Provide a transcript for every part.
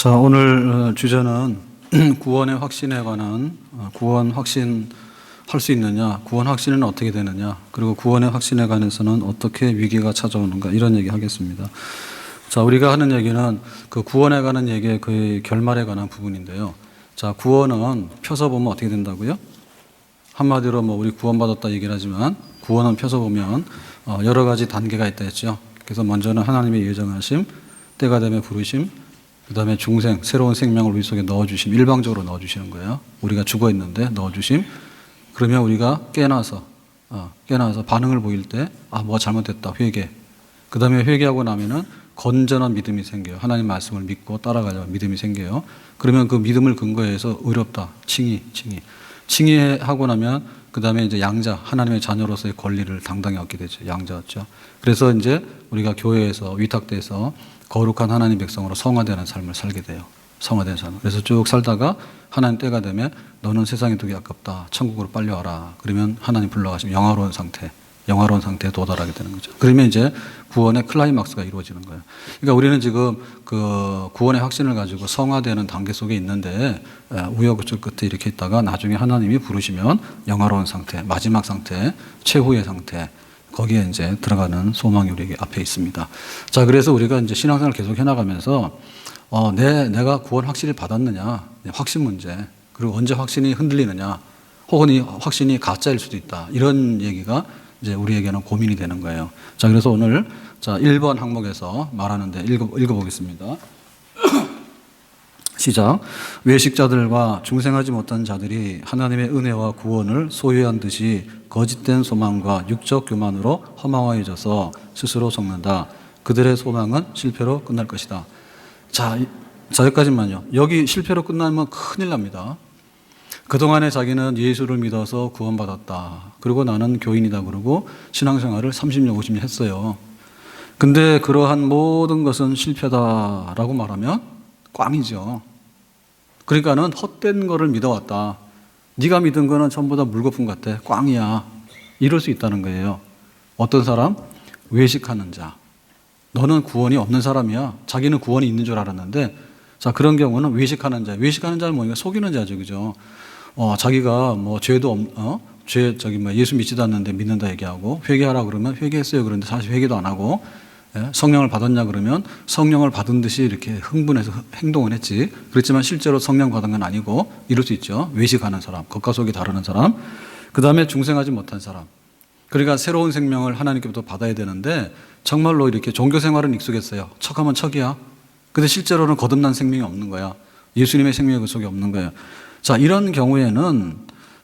자, 오늘 주제는 구원의 확신에 관한 구원 확신할 수 있느냐, 구원 확신은 어떻게 되느냐, 그리고 구원의 확신에 관해서는 어떻게 위기가 찾아오는가, 이런 얘기 하겠습니다. 자, 우리가 하는 얘기는 그 구원에 관한 얘기의 그 결말에 관한 부분인데요. 자, 구원은 펴서 보면 어떻게 된다고요? 한마디로 뭐 우리 구원받았다 얘기를 하지만 구원은 펴서 보면 여러 가지 단계가 있다 했죠. 그래서 먼저는 하나님의 예정하심, 때가 되면 부르심, 그 다음에 중생, 새로운 생명을 우리 속에 넣어주심, 일방적으로 넣어주시는 거예요. 우리가 죽어있는데 넣어주심. 그러면 우리가 깨나서 반응을 보일 때, 뭐가 잘못됐다, 회개. 그 다음에 회개하고 나면은 건전한 믿음이 생겨요. 하나님 말씀을 믿고 따라가려는 믿음이 생겨요. 그러면 그 믿음을 근거해서 의롭다, 칭의하고 나면 그 다음에 이제 양자, 하나님의 자녀로서의 권리를 당당히 얻게 되죠. 양자였죠. 그래서 이제 우리가 교회에서 위탁돼서 거룩한 하나님 백성으로 성화되는 삶을 살게 돼요. 성화된 삶. 그래서 쭉 살다가 하나님 때가 되면 너는 세상에 두기 아깝다. 천국으로 빨리 와라. 그러면 하나님 불러가시면 영화로운 상태에 도달하게 되는 거죠. 그러면 이제 구원의 클라이막스가 이루어지는 거예요. 그러니까 우리는 지금 그 구원의 확신을 가지고 성화되는 단계 속에 있는데 우여곡절 끝에 이렇게 있다가 나중에 하나님이 부르시면 영화로운 상태, 마지막 상태, 최후의 상태, 거기에 이제 들어가는 소망이 우리 앞에 있습니다. 자, 그래서 우리가 이제 신앙생활을 계속 해나가면서 내가 구원 확실히 받았느냐, 확신 문제, 그리고 언제 확신이 흔들리느냐, 혹은 이 확신이 가짜일 수도 있다, 이런 얘기가 이제 우리에게는 고민이 되는 거예요. 자, 그래서 오늘 1번 항목에서 말하는데 읽어보겠습니다. 시작. 외식자들과 중생하지 못한 자들이 하나님의 은혜와 구원을 소유한 듯이 거짓된 소망과 육적 교만으로 허망하여져서 스스로 속는다. 그들의 소망은 실패로 끝날 것이다. 자, 여기까지만요. 여기 실패로 끝나면 큰일 납니다. 그동안에 자기는 예수를 믿어서 구원받았다. 그리고 나는 교인이다 그러고 신앙생활을 30년, 50년 했어요. 근데 그러한 모든 것은 실패다라고 말하면 꽝이죠. 그러니까는 헛된 거를 믿어왔다. 네가 믿은 거는 전부 다 물거품 같아. 꽝이야. 이럴 수 있다는 거예요. 어떤 사람? 외식하는 자. 너는 구원이 없는 사람이야. 자기는 구원이 있는 줄 알았는데, 자, 그런 경우는 외식하는 자. 외식하는 자는 뭐니까 속이는 자죠, 그죠? 자기가 뭐 죄도 예수 믿지도 않는데 믿는다 얘기하고, 회개하라 그러면 회개했어요. 그런데 사실 회개도 안 하고, 성령을 받았냐 그러면 성령을 받은 듯이 이렇게 흥분해서 행동을 했지. 그렇지만 실제로 성령 받은 건 아니고, 이럴 수 있죠. 외식하는 사람, 겉과 속이 다르는 사람. 그 다음에 중생하지 못한 사람. 그러니까 새로운 생명을 하나님께부터 받아야 되는데 정말로 이렇게 종교 생활은 익숙했어요. 척하면 척이야. 근데 실제로는 거듭난 생명이 없는 거야. 예수님의 생명이 그 속에 없는 거예요. 자, 이런 경우에는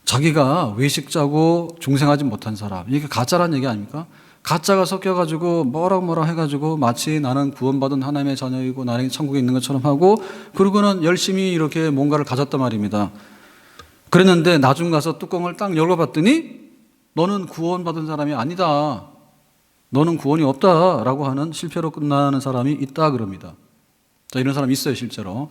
자기가 외식자고 중생하지 못한 사람, 이게 가짜란 얘기 아닙니까? 가짜가 섞여가지고 뭐라 해가지고 마치 나는 구원받은 하나님의 자녀이고 나는 천국에 있는 것처럼 하고, 그러고는 열심히 이렇게 뭔가를 가졌단 말입니다. 그랬는데 나중 가서 뚜껑을 딱 열어봤더니 너는 구원받은 사람이 아니다. 너는 구원이 없다라고 하는 실패로 끝나는 사람이 있다 그럽니다. 자, 이런 사람이 있어요, 실제로.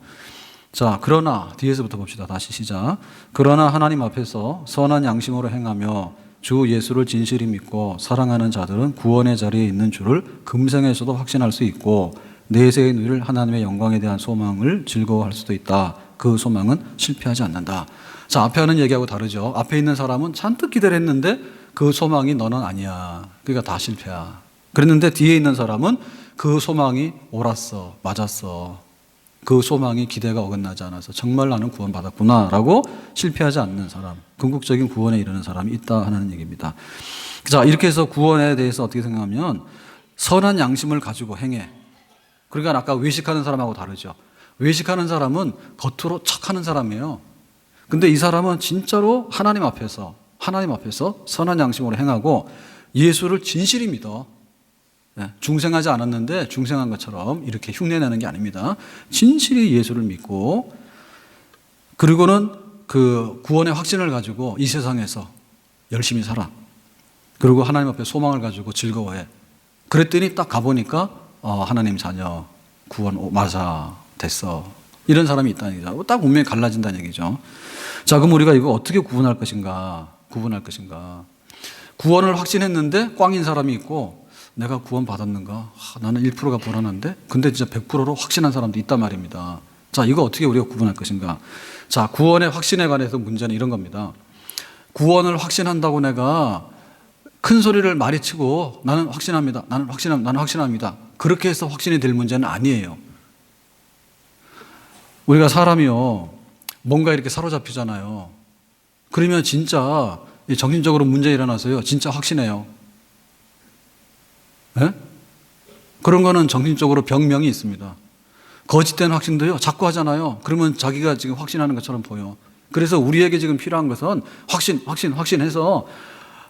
자, 그러나 뒤에서부터 봅시다. 다시 시작. 그러나 하나님 앞에서 선한 양심으로 행하며 주 예수를 진실히 믿고 사랑하는 자들은 구원의 자리에 있는 줄을 금생에서도 확신할 수 있고 내세에 누릴 하나님의 영광에 대한 소망을 즐거워할 수도 있다. 그 소망은 실패하지 않는다. 자, 앞에 하는 얘기하고 다르죠. 앞에 있는 사람은 잔뜩 기대를 했는데 그 소망이 너는 아니야. 그러니까 다 실패야. 그랬는데 뒤에 있는 사람은 그 소망이 옳았어, 맞았어. 그 소망이 기대가 어긋나지 않아서 정말 나는 구원받았구나 라고 실패하지 않는 사람, 궁극적인 구원에 이르는 사람이 있다 하는 얘기입니다. 자, 이렇게 해서 구원에 대해서 어떻게 생각하면 선한 양심을 가지고 행해. 그러니까 아까 외식하는 사람하고 다르죠. 외식하는 사람은 겉으로 척하는 사람이에요. 근데 이 사람은 진짜로 하나님 앞에서 선한 양심으로 행하고 예수를 진실히 믿어. 중생하지 않았는데 중생한 것처럼 이렇게 흉내내는 게 아닙니다. 진실히 예수를 믿고, 그리고는 그 구원의 확신을 가지고 이 세상에서 열심히 살아. 그리고 하나님 앞에 소망을 가지고 즐거워해. 그랬더니 딱 가보니까 하나님 자녀 구원 맞아, 됐어. 이런 사람이 있다는 얘기죠. 딱 운명이 갈라진다는 얘기죠. 자, 그럼 우리가 이거 어떻게 구분할 것인가? 구원을 확신했는데 꽝인 사람이 있고, 내가 구원 받았는가? 나는 1%가 불안한데? 근데 진짜 100%로 확신한 사람도 있단 말입니다. 자, 이거 어떻게 우리가 구분할 것인가? 자, 구원의 확신에 관해서 문제는 이런 겁니다. 구원을 확신한다고 내가 큰 소리를 많이 치고 나는 확신합니다. 나는 확신합니다. 그렇게 해서 확신이 될 문제는 아니에요. 우리가 사람이요, 뭔가 이렇게 사로잡히잖아요. 그러면 진짜 정신적으로 문제 일어나서요, 진짜 확신해요. 네? 그런 거는 정신적으로 병명이 있습니다. 거짓된 확신도요, 자꾸 하잖아요. 그러면 자기가 지금 확신하는 것처럼 보여. 그래서 우리에게 지금 필요한 것은 확신해서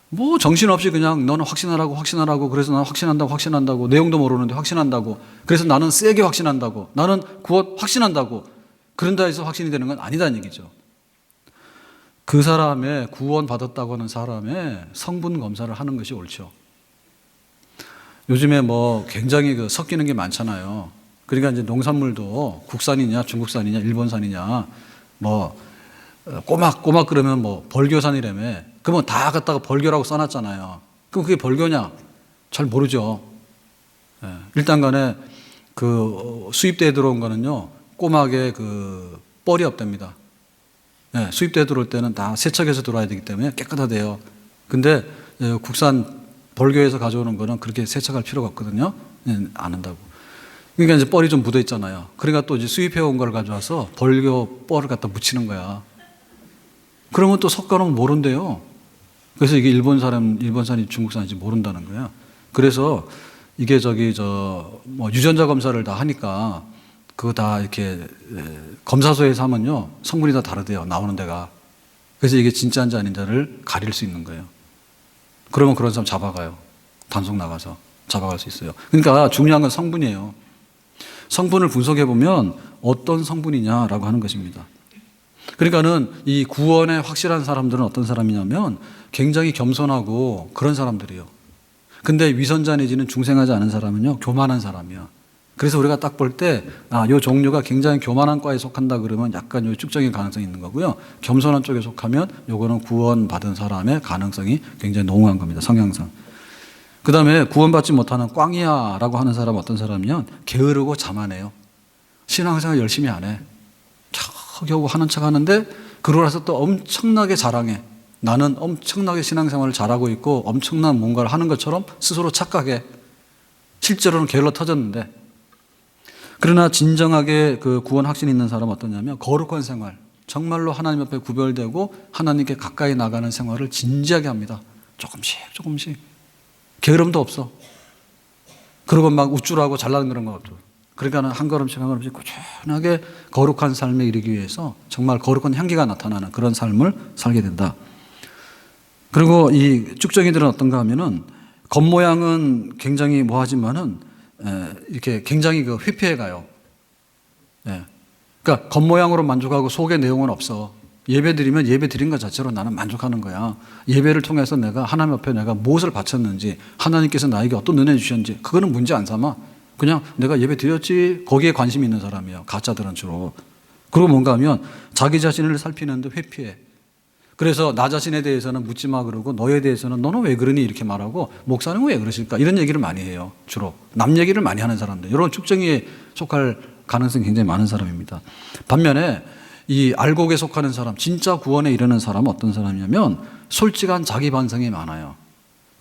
뭐 정신없이 그냥 너는 확신하라고 그래서 나는 확신한다고 내용도 모르는데 확신한다고 그래서 나는 세게 확신한다고 나는 구원 확신한다고 그런다 해서 확신이 되는 건 아니다는 얘기죠. 그 사람의 구원 받았다고 하는 사람의 성분 검사를 하는 것이 옳죠. 요즘에 뭐 굉장히 섞이는 게 많잖아요. 그러니까 이제 농산물도 국산이냐 중국산이냐 일본산이냐 뭐 꼬막 그러면 뭐 벌교산이라며 그러면 다 갖다가 벌교라고 써놨잖아요. 그럼 그게 벌교냐? 잘 모르죠. 일단 간에 그 수입대에 들어온 거는요, 꼬막에 그 뻘이 없답니다. 수입대에 들어올 때는 다 세척해서 들어와야 되기 때문에 깨끗하대요. 근데 국산 벌교에서 가져오는 거는 그렇게 세척할 필요가 없거든요. 안 한다고. 그러니까 이제 뻘이 좀 묻어 있잖아요. 그러니까 또 이제 수입해온 걸 가져와서 벌교 뻘을 갖다 묻히는 거야. 그러면 또 섞어놓으면 모른대요. 그래서 이게 일본산이 중국산인지 모른다는 거야. 그래서 이게 뭐 유전자 검사를 다 하니까 그거 다 이렇게 검사소에서 하면요, 성분이 다 다르대요. 나오는 데가. 그래서 이게 진짜인지 아닌지를 가릴 수 있는 거예요. 그러면 그런 사람 잡아가요. 단속 나가서 잡아갈 수 있어요. 그러니까 중요한 건 성분이에요. 성분을 분석해보면 어떤 성분이냐라고 하는 것입니다. 그러니까는 이 구원에 확실한 사람들은 어떤 사람이냐면 굉장히 겸손하고 그런 사람들이에요. 근데 위선자 내지는 중생하지 않은 사람은요, 교만한 사람이야. 그래서 우리가 딱 볼 때, 요 종류가 굉장히 교만한 과에 속한다 그러면 약간 요 축적일 가능성이 있는 거고요. 겸손한 쪽에 속하면 요거는 구원받은 사람의 가능성이 굉장히 농후한 겁니다. 성향상. 그 다음에 구원받지 못하는 꽝이야라고 하는 사람은 어떤 사람이면 게으르고 자만해요. 신앙생활 열심히 안 해. 겨우 하는 척 하는데 그러고 나서 또 엄청나게 자랑해. 나는 엄청나게 신앙생활을 잘하고 있고 엄청난 뭔가를 하는 것처럼 스스로 착각해. 실제로는 게을러 터졌는데. 그러나 진정하게 그 구원 확신이 있는 사람은 어떠냐면 거룩한 생활, 정말로 하나님 앞에 구별되고 하나님께 가까이 나가는 생활을 진지하게 합니다. 조금씩. 게으름도 없어. 그리고 막 우쭐하고 잘나는 그런 거 없죠. 그러니까 한 걸음씩 꾸준하게 거룩한 삶에 이르기 위해서 정말 거룩한 향기가 나타나는 그런 삶을 살게 된다. 그리고 이 쭉정이들은 어떤가 하면은 겉모양은 굉장히 뭐하지만은 이렇게 굉장히 회피해 가요. 그러니까 겉모양으로 만족하고 속의 내용은 없어. 예배 드리면 예배 드린 것 자체로 나는 만족하는 거야. 예배를 통해서 내가 하나님 앞에 내가 무엇을 바쳤는지 하나님께서 나에게 어떤 은혜 주셨는지 그거는 문제 안 삼아. 그냥 내가 예배 드렸지 거기에 관심이 있는 사람이에요. 가짜들은 주로. 그리고 뭔가 하면 자기 자신을 살피는데 회피해. 그래서 나 자신에 대해서는 묻지 마 그러고 너에 대해서는 너는 왜 그러니 이렇게 말하고 목사는 왜 그러실까 이런 얘기를 많이 해요. 주로 남 얘기를 많이 하는 사람들, 이런 축정에 속할 가능성이 굉장히 많은 사람입니다. 반면에 이 알곡에 속하는 사람, 진짜 구원에 이르는 사람은 어떤 사람이냐면 솔직한 자기 반성이 많아요.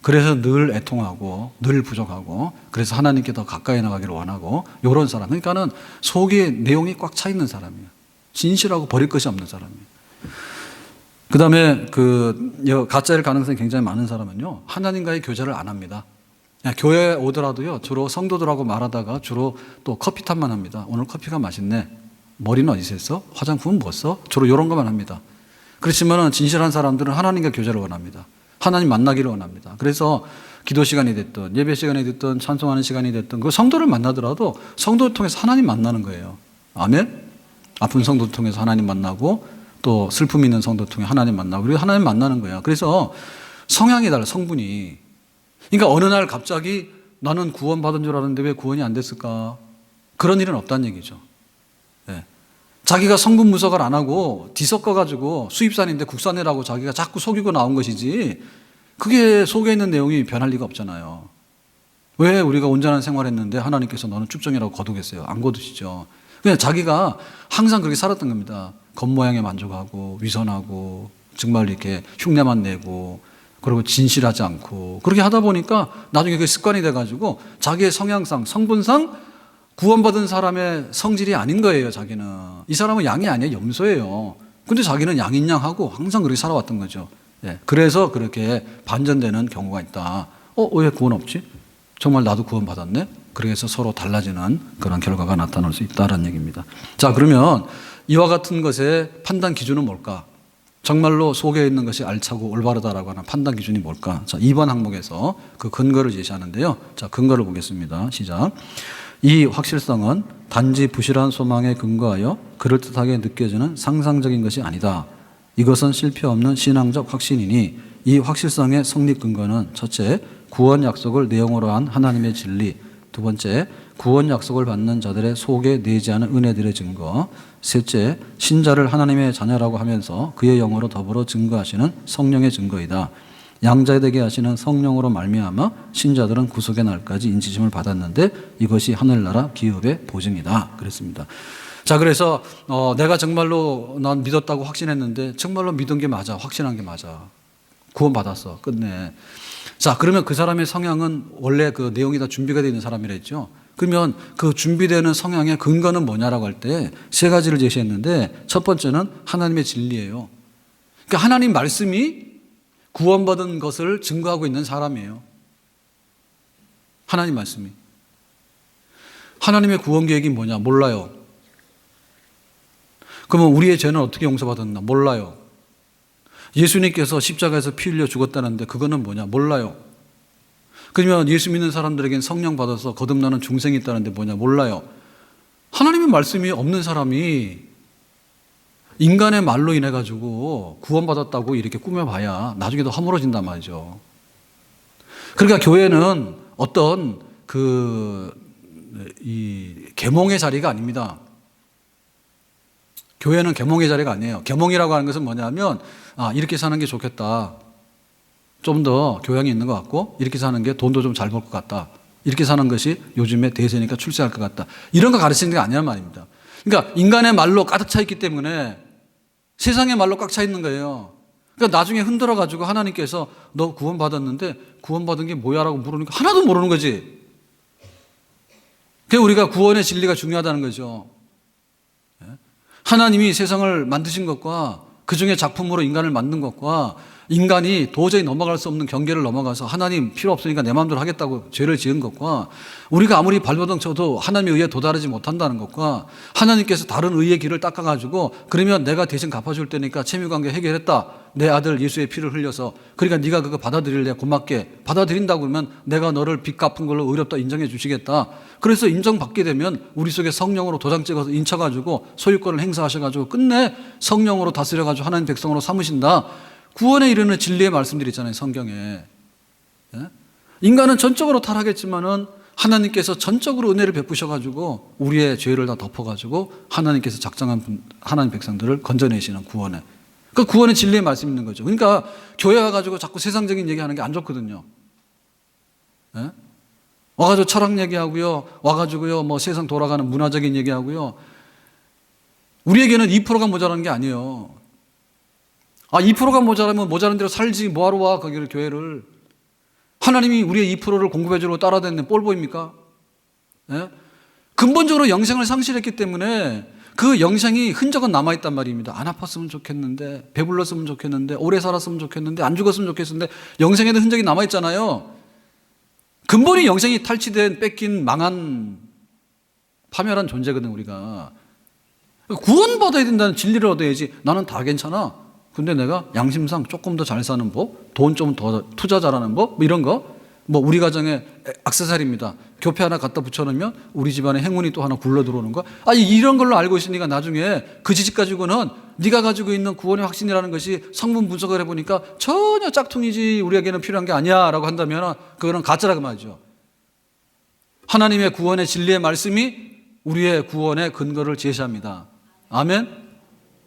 그래서 늘 애통하고 늘 부족하고 그래서 하나님께 더 가까이 나가기를 원하고 이런 사람. 그러니까는 속에 내용이 꽉 차 있는 사람이에요. 진실하고 버릴 것이 없는 사람이에요. 그 다음에 가짜일 가능성이 굉장히 많은 사람은요, 하나님과의 교제를 안 합니다. 교회에 오더라도요, 주로 성도들하고 말하다가 주로 또 커피탄만 합니다. 오늘 커피가 맛있네. 머리는 어디서 했어? 화장품은 뭐 써? 주로 이런 것만 합니다. 그렇지만 진실한 사람들은 하나님과 교제를 원합니다. 하나님 만나기를 원합니다. 그래서 기도 시간이 됐든 예배 시간이 됐든 찬송하는 시간이 됐든 그 성도를 만나더라도 성도를 통해서 하나님 만나는 거예요. 아멘? 아픈 성도를 통해서 하나님 만나고 또 슬픔 있는 성도를 통해 하나님 만나고 그리고 하나님 만나는 거예요. 그래서 성향이 달라, 성분이. 그러니까 어느 날 갑자기 나는 구원받은 줄 알았는데 왜 구원이 안 됐을까? 그런 일은 없다는 얘기죠. 자기가 성분 분석을 안 하고 뒤섞어가지고 수입산인데 국산이라고 자기가 자꾸 속이고 나온 것이지 그게 속에 있는 내용이 변할 리가 없잖아요. 왜 우리가 온전한 생활했는데 하나님께서 너는 쭉정이라고 거두겠어요? 안 거두시죠. 그냥 자기가 항상 그렇게 살았던 겁니다. 겉모양에 만족하고 위선하고 정말 이렇게 흉내만 내고 그리고 진실하지 않고 그렇게 하다 보니까 나중에 그게 습관이 돼가지고 자기의 성향상 성분상 구원받은 사람의 성질이 아닌 거예요. 자기는 이 사람은 양이 아니에요. 염소예요. 근데 자기는 양인 양하고 항상 그렇게 살아왔던 거죠. 예. 그래서 그렇게 반전되는 경우가 있다. 왜 구원 없지? 정말 나도 구원 받았네? 그래서 서로 달라지는 그런 결과가 나타날 수 있다는 얘기입니다. 자, 그러면 이와 같은 것의 판단 기준은 뭘까? 정말로 속에 있는 것이 알차고 올바르다라고 하는 판단 기준이 뭘까? 자, 2번 항목에서 그 근거를 제시하는데요. 자, 근거를 보겠습니다. 시작. 이 확실성은 단지 부실한 소망에 근거하여 그럴듯하게 느껴지는 상상적인 것이 아니다. 이것은 실패 없는 신앙적 확신이니 이 확실성의 성립 근거는 첫째, 구원 약속을 내용으로 한 하나님의 진리, 두 번째, 구원 약속을 받는 자들의 속에 내재하는 은혜들의 증거, 셋째, 신자를 하나님의 자녀라고 하면서 그의 영으로 더불어 증거하시는 성령의 증거이다. 양자되게 하시는 성령으로 말미암아 신자들은 구속의 날까지 인치심을 받았는데 이것이 하늘나라 기업의 보증이다. 그랬습니다. 자, 그래서 내가 정말로 난 믿었다고 확신했는데 정말로 믿은 게 맞아, 확신한 게 맞아, 구원 받았어, 끝내. 자, 그러면 그 사람의 성향은 원래 그 내용이 다 준비가 되어 있는 사람이랬죠. 그러면 그 준비되는 성향의 근거는 뭐냐라고 할 때 세 가지를 제시했는데 첫 번째는 하나님의 진리예요. 그러니까 하나님 말씀이 구원받은 것을 증거하고 있는 사람이에요. 하나님 말씀이. 하나님의 구원 계획이 뭐냐? 몰라요. 그러면 우리의 죄는 어떻게 용서받았나? 몰라요. 예수님께서 십자가에서 피 흘려 죽었다는데 그거는 뭐냐? 몰라요. 그러면 예수 믿는 사람들에겐 성령 받아서 거듭나는 중생이 있다는데 뭐냐? 몰라요. 하나님의 말씀이 없는 사람이 인간의 말로 인해 가지고 구원받았다고 이렇게 꾸며봐야 나중에도 허물어진단 말이죠. 그러니까 교회는 어떤 이 계몽의 자리가 아닙니다. 교회는 계몽의 자리가 아니에요. 계몽이라고 하는 것은 뭐냐면 이렇게 사는 게 좋겠다. 좀 더 교양이 있는 것 같고 이렇게 사는 게 돈도 좀 잘 벌 것 같다. 이렇게 사는 것이 요즘에 대세니까 출세할 것 같다. 이런 거 가르치는 게 아니란 말입니다. 그러니까 인간의 말로 가득 차 있기 때문에 세상의 말로 꽉 차 있는 거예요. 그러니까 나중에 흔들어 가지고 하나님께서 너 구원받았는데 구원받은 게 뭐야? 라고 물으니까 하나도 모르는 거지. 그게 우리가 구원의 진리가 중요하다는 거죠. 하나님이 세상을 만드신 것과 그 중에 작품으로 인간을 만든 것과 인간이 도저히 넘어갈 수 없는 경계를 넘어가서 하나님 필요 없으니까 내 마음대로 하겠다고 죄를 지은 것과 우리가 아무리 발버둥 쳐도 하나님의 의에 도달하지 못한다는 것과 하나님께서 다른 의의 길을 닦아가지고 그러면 내가 대신 갚아줄 테니까 채무관계 해결했다. 내 아들 예수의 피를 흘려서 그러니까 네가 그거 받아들일래? 고맙게 받아들인다고 그러면 내가 너를 빚 갚은 걸로 의롭다 인정해 주시겠다. 그래서 인정받게 되면 우리 속에 성령으로 도장 찍어서 인쳐가지고 소유권을 행사하셔가지고 끝내 성령으로 다스려가지고 하나님 백성으로 삼으신다. 구원에 이르는 진리의 말씀들이 있잖아요, 성경에. 인간은 전적으로 타락했지만은 하나님께서 전적으로 은혜를 베푸셔가지고 우리의 죄를 다 덮어가지고 하나님께서 작정한 하나님 백성들을 건져내시는 구원에. 그 구원의 진리의 말씀이 있는 거죠. 그러니까 교회 와가지고 자꾸 세상적인 얘기하는 게 안 좋거든요. 와가지고 철학 얘기하고요, 와가지고요, 뭐 세상 돌아가는 문화적인 얘기하고요. 우리에게는 2%가 모자라는 게 아니에요. 2%가 모자라면 모자란 대로 살지 뭐하러 와 거기를 교회를. 하나님이 우리의 2%를 공급해주려고 따라다니는 볼 보입니까? 근본적으로 영생을 상실했기 때문에 그 영생이 흔적은 남아있단 말입니다. 안 아팠으면 좋겠는데, 배불렀으면 좋겠는데, 오래 살았으면 좋겠는데, 안 죽었으면 좋겠는데 영생에도 흔적이 남아있잖아요. 근본이 영생이 탈취된, 뺏긴, 망한, 파멸한 존재거든 우리가. 구원받아야 된다는 진리를 얻어야지. 나는 다 괜찮아. 근데 내가 양심상 조금 더 잘 사는 법, 돈 좀 더 투자 잘하는 법, 뭐 이런 거, 뭐 우리 가정에 액세서리입니다. 교패 하나 갖다 붙여놓으면 우리 집안에 행운이 또 하나 굴러 들어오는 거. 이런 걸로 알고 있으니까 나중에 그 지식 가지고는 네가 가지고 있는 구원의 확신이라는 것이 성분 분석을 해보니까 전혀 짝퉁이지 우리에게는 필요한 게 아니야 라고 한다면 그거는 가짜라고 말이죠. 하나님의 구원의 진리의 말씀이 우리의 구원의 근거를 제시합니다. 아멘.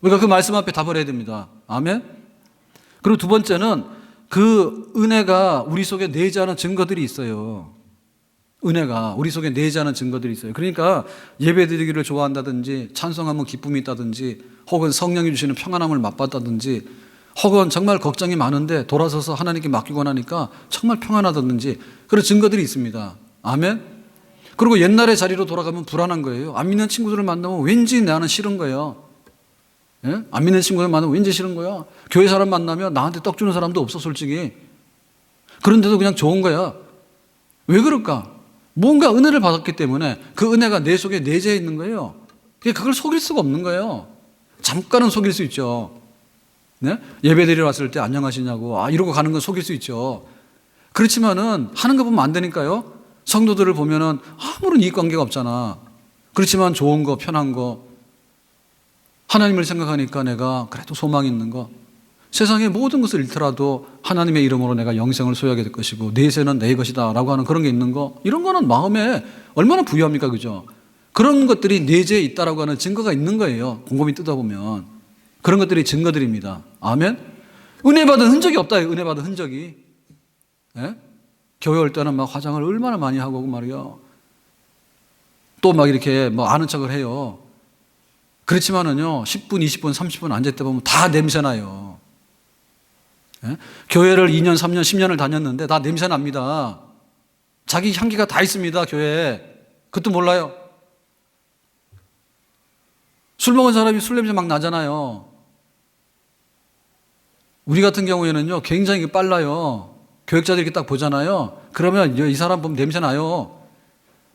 우리가 그 말씀 앞에 다 버려야 됩니다. 아멘. 그리고 두 번째는 그 은혜가 우리 속에 내재하는 증거들이 있어요. 은혜가 우리 속에 내재하는 증거들이 있어요. 그러니까 예배드리기를 좋아한다든지 찬송하면 기쁨이 있다든지 혹은 성령이 주시는 평안함을 맛봤다든지 혹은 정말 걱정이 많은데 돌아서서 하나님께 맡기고 나니까 정말 평안하다든지 그런 증거들이 있습니다. 아멘. 그리고 옛날의 자리로 돌아가면 불안한 거예요. 안 믿는 친구들을 만나면 왠지 나는 싫은 거예요. 예? 안 믿는 친구들 만나면 왠지 싫은 거야. 교회 사람 만나면 나한테 떡 주는 사람도 없어 솔직히. 그런데도 그냥 좋은 거야. 왜 그럴까? 뭔가 은혜를 받았기 때문에 그 은혜가 내 속에 내재해 있는 거예요. 그걸 속일 수가 없는 거예요. 잠깐은 속일 수 있죠. 네? 예배드리러 왔을 때 안녕하시냐고 이러고 가는 건 속일 수 있죠. 그렇지만은 하는 거 보면 안 되니까요. 성도들을 보면은 아무런 이익관계가 없잖아. 그렇지만 좋은 거 편한 거 하나님을 생각하니까 내가 그래도 소망 있는 거 세상의 모든 것을 잃더라도 하나님의 이름으로 내가 영생을 소유하게 될 것이고 내세는 내 것이다 라고 하는 그런 게 있는 거 이런 거는 마음에 얼마나 부유합니까? 그죠? 그런 것들이 내재에 있다라고 하는 증거가 있는 거예요. 곰곰이 뜯어보면 그런 것들이 증거들입니다. 아멘. 은혜 받은 흔적이 없다. 은혜 받은 흔적이. 예? 교회 올 때는 막 화장을 얼마나 많이 하고 말이요. 또 막 이렇게 뭐 아는 척을 해요. 그렇지만은요 10분, 20분, 30분 앉았다 보면 다 냄새나요. 예? 교회를 2년, 3년, 10년을 다녔는데 다 냄새 납니다. 자기 향기가 다 있습니다. 교회에. 그것도 몰라요. 술 먹은 사람이 술 냄새 막 나잖아요. 우리 같은 경우에는요 굉장히 빨라요. 교육자들이 이렇게 딱 보잖아요. 그러면 이 사람 보면 냄새 나요.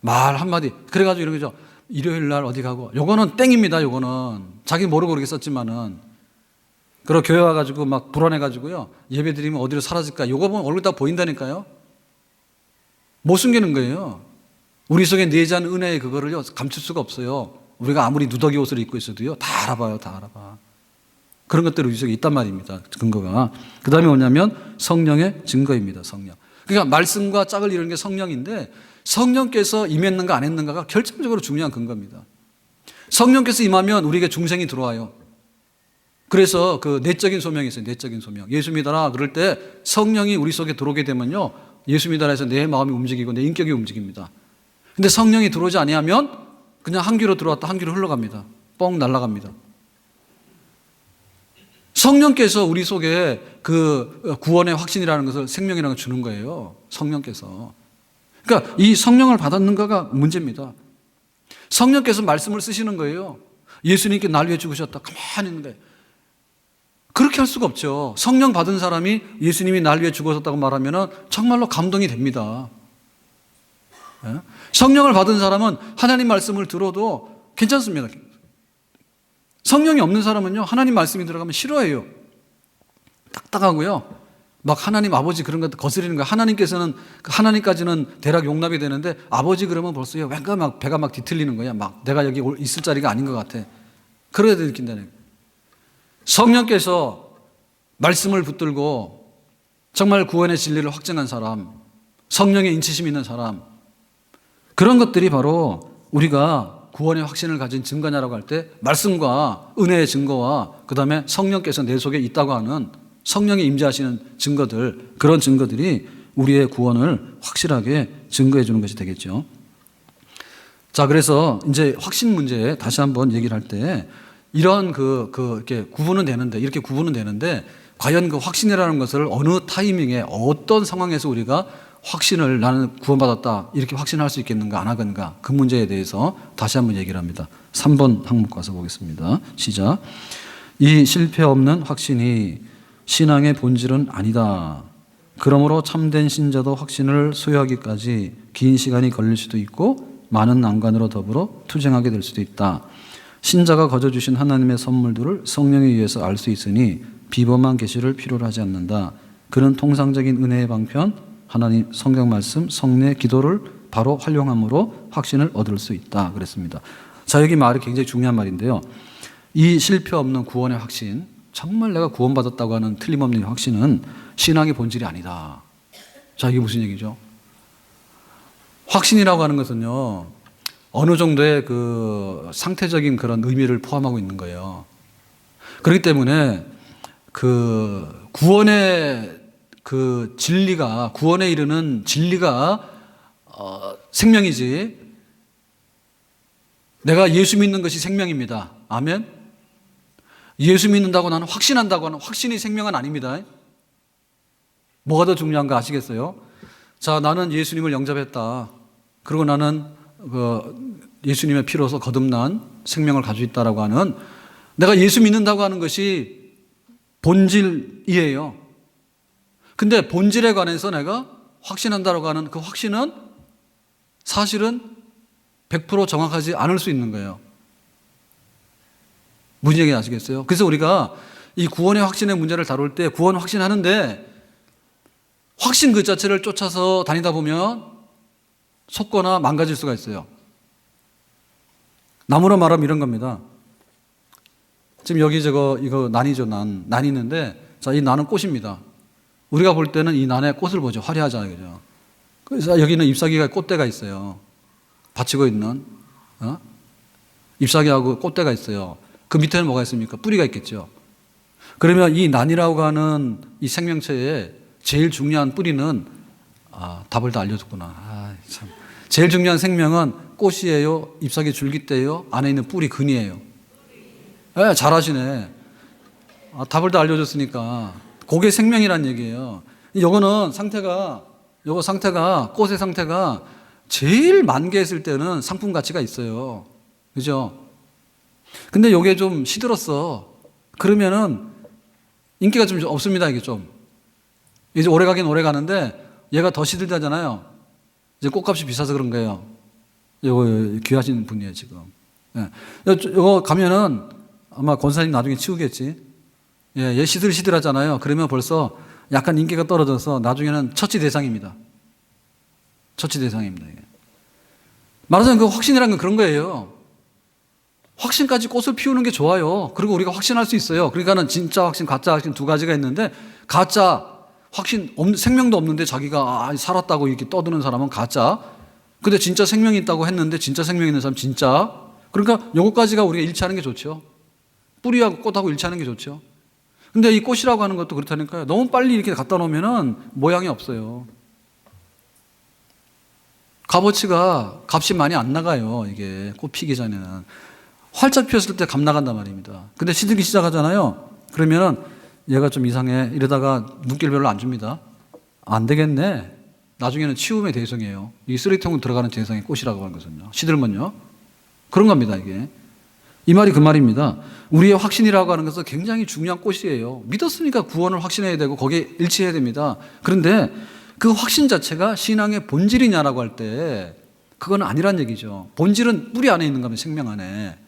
말 한마디. 그래가지고 이런 거죠. 일요일 날 어디 가고. 요거는 땡입니다. 요거는. 자기 모르고 그렇게 썼지만은. 그리고 교회 와가지고 막 불안해가지고요. 예배 드리면 어디로 사라질까. 요거 보면 얼굴 다 보인다니까요. 못 숨기는 거예요. 우리 속에 내재한 은혜의 그거를요 감출 수가 없어요. 우리가 아무리 누더기 옷을 입고 있어도요 다 알아봐요. 다 알아봐. 그런 것들이 우리 속에 있단 말입니다. 근거가. 그 다음에 뭐냐면 성령의 증거입니다. 성령. 그러니까 말씀과 짝을 이루는 게 성령인데 성령께서 임했는가 안 했는가가 결정적으로 중요한 근거입니다. 성령께서 임하면 우리에게 중생이 들어와요. 그래서 그 내적인 소명이 있어요. 내적인 소명. 예수 믿어라 그럴 때 성령이 우리 속에 들어오게 되면요 예수 믿어라 해서 내 마음이 움직이고 내 인격이 움직입니다. 근데 성령이 들어오지 아니하면 그냥 한 귀로 들어왔다 한 귀로 흘러갑니다. 뻥 날아갑니다. 성령께서 우리 속에 그 구원의 확신이라는 것을 생명이라는 걸 주는 거예요. 성령께서. 그러니까 이 성령을 받았는가가 문제입니다. 성령께서 말씀을 쓰시는 거예요. 예수님께 날 위해 죽으셨다. 가만히 있는 거예요. 그렇게 할 수가 없죠. 성령 받은 사람이 예수님이 날 위해 죽으셨다고 말하면 정말로 감동이 됩니다. 성령을 받은 사람은 하나님 말씀을 들어도 괜찮습니다. 성령이 없는 사람은요 하나님 말씀이 들어가면 싫어해요. 딱딱하고요 막 하나님 아버지 그런 것도 거스리는 거예요. 하나님께서는 하나님까지는 대략 용납이 되는데 아버지 그러면 벌써요 왠가 막 배가 막 뒤틀리는 거야. 막 내가 여기 있을 자리가 아닌 것 같아. 그래야 느낀다는 거예요. 성령께서 말씀을 붙들고 정말 구원의 진리를 확증한 사람, 성령의 인치심 있는 사람, 그런 것들이 바로 우리가 구원의 확신을 가진 증거냐라고 할 때 말씀과 은혜의 증거와 그 다음에 성령께서 내 속에 있다고 하는 성령이 임재하시는 증거들, 그런 증거들이 우리의 구원을 확실하게 증거해 주는 것이 되겠죠. 자, 그래서 이제 확신 문제에 다시 한번 얘기를 할 때 이런 이렇게 구분은 되는데 과연 그 확신이라는 것을 어느 타이밍에 어떤 상황에서 우리가 확신을 나는 구원받았다 이렇게 확신할 수 있겠는가 안 하겠는가 그 문제에 대해서 다시 한번 얘기를 합니다. 3번 항목 가서 보겠습니다. 시작. 이 실패 없는 확신이 신앙의 본질은 아니다. 그러므로 참된 신자도 확신을 소유하기까지 긴 시간이 걸릴 수도 있고 많은 난관으로 더불어 투쟁하게 될 수도 있다. 신자가 거저주신 하나님의 선물들을 성령에 의해서 알 수 있으니 비범한 계시를 필요로 하지 않는다. 그는 통상적인 은혜의 방편, 하나님 성경 말씀, 성례, 기도를 바로 활용함으로 확신을 얻을 수 있다. 그랬습니다. 자, 여기 말이 굉장히 중요한 말인데요. 이 실패 없는 구원의 확신, 정말 내가 구원받았다고 하는 틀림없는 확신은 신앙의 본질이 아니다. 자, 이게 무슨 얘기죠? 확신이라고 하는 것은요, 어느 정도의 그 상태적인 그런 의미를 포함하고 있는 거예요. 그렇기 때문에 그 구원의 그 진리가, 구원에 이르는 진리가 생명이지. 내가 예수 믿는 것이 생명입니다. 아멘. 예수 믿는다고 나는 확신한다고 하는 확신이 생명은 아닙니다. 뭐가 더 중요한가 아시겠어요? 자, 나는 예수님을 영접했다. 그리고 나는 예수님의 피로서 거듭난 생명을 가지고 있다라고 하는, 내가 예수 믿는다고 하는 것이 본질이에요. 근데 본질에 관해서 내가 확신한다라고 하는 그 확신은 사실은 100% 정확하지 않을 수 있는 거예요. 무슨 얘기 아시겠어요? 그래서 우리가 이 구원의 확신의 문제를 다룰 때 구원 확신하는데 확신 그 자체를 쫓아서 다니다 보면 속거나 망가질 수가 있어요. 나무로 말하면 이런 겁니다. 지금 여기 이거 난이죠, 난이 있는데, 자, 이 난은 꽃입니다. 우리가 볼 때는 이 난의 꽃을 보죠. 화려하잖아요, 그죠? 그래서 여기는 잎사귀가 꽃대가 있어요. 받치고 있는, 잎사귀하고 꽃대가 있어요. 그 밑에는 뭐가 있습니까? 뿌리가 있겠죠. 그러면 이 난이라고 하는 이 생명체의 제일 중요한 뿌리는, 답을 다 알려줬구나. 참. 제일 중요한 생명은 꽃이에요? 잎사귀 줄기대예요? 안에 있는 뿌리 근이에요? 네, 잘하시네. 답을 다 알려줬으니까. 그게 생명이란 얘기예요. 요거 상태가, 꽃의 상태가 제일 만개했을 때는 상품 가치가 있어요. 그죠? 근데 요게 좀 시들었어. 그러면은 인기가 좀 없습니다, 이게 좀. 이제 오래 가긴 오래 가는데 얘가 더 시들다잖아요. 이제 꽃값이 비싸서 그런 거예요. 요거 귀하신 분이에요, 지금. 예. 요거 가면은 아마 권사님 나중에 치우겠지. 예, 얘 시들시들하잖아요. 그러면 벌써 약간 인기가 떨어져서 나중에는 처치 대상입니다. 처치 대상입니다, 이게. 말하자면 그 확신이라는 건 그런 거예요. 확신까지 꽃을 피우는 게 좋아요. 그리고 우리가 확신할 수 있어요. 그러니까는 진짜 확신, 가짜 확신 두 가지가 있는데, 가짜 확신, 생명도 없는데 자기가 살았다고 이렇게 떠드는 사람은 가짜. 근데 진짜 생명이 있다고 했는데 진짜 생명이 있는 사람 진짜. 그러니까 요거까지가 우리가 일치하는 게 좋죠. 뿌리하고 꽃하고 일치하는 게 좋죠. 근데 이 꽃이라고 하는 것도 그렇다니까요. 너무 빨리 이렇게 갖다 놓으면은 모양이 없어요. 값이 많이 안 나가요. 이게 꽃 피기 전에는. 활짝 피었을 때 값 나간단 말입니다. 근데 시들기 시작하잖아요. 그러면은 얘가 좀 이상해. 이러다가 눈길 별로 안 줍니다. 안 되겠네. 나중에는 치움의 대상이에요. 이 쓰레기통에 들어가는 대상이 꽃이라고 하는 것은요. 시들면요. 그런 겁니다, 이게. 이 말이 그 말입니다. 우리의 확신이라고 하는 것은 굉장히 중요한 꽃이에요. 믿었으니까 구원을 확신해야 되고 거기에 일치해야 됩니다. 그런데 그 확신 자체가 신앙의 본질이냐라고 할 때 그건 아니란 얘기죠. 본질은 뿌리 안에 있는 겁니다. 생명 안에.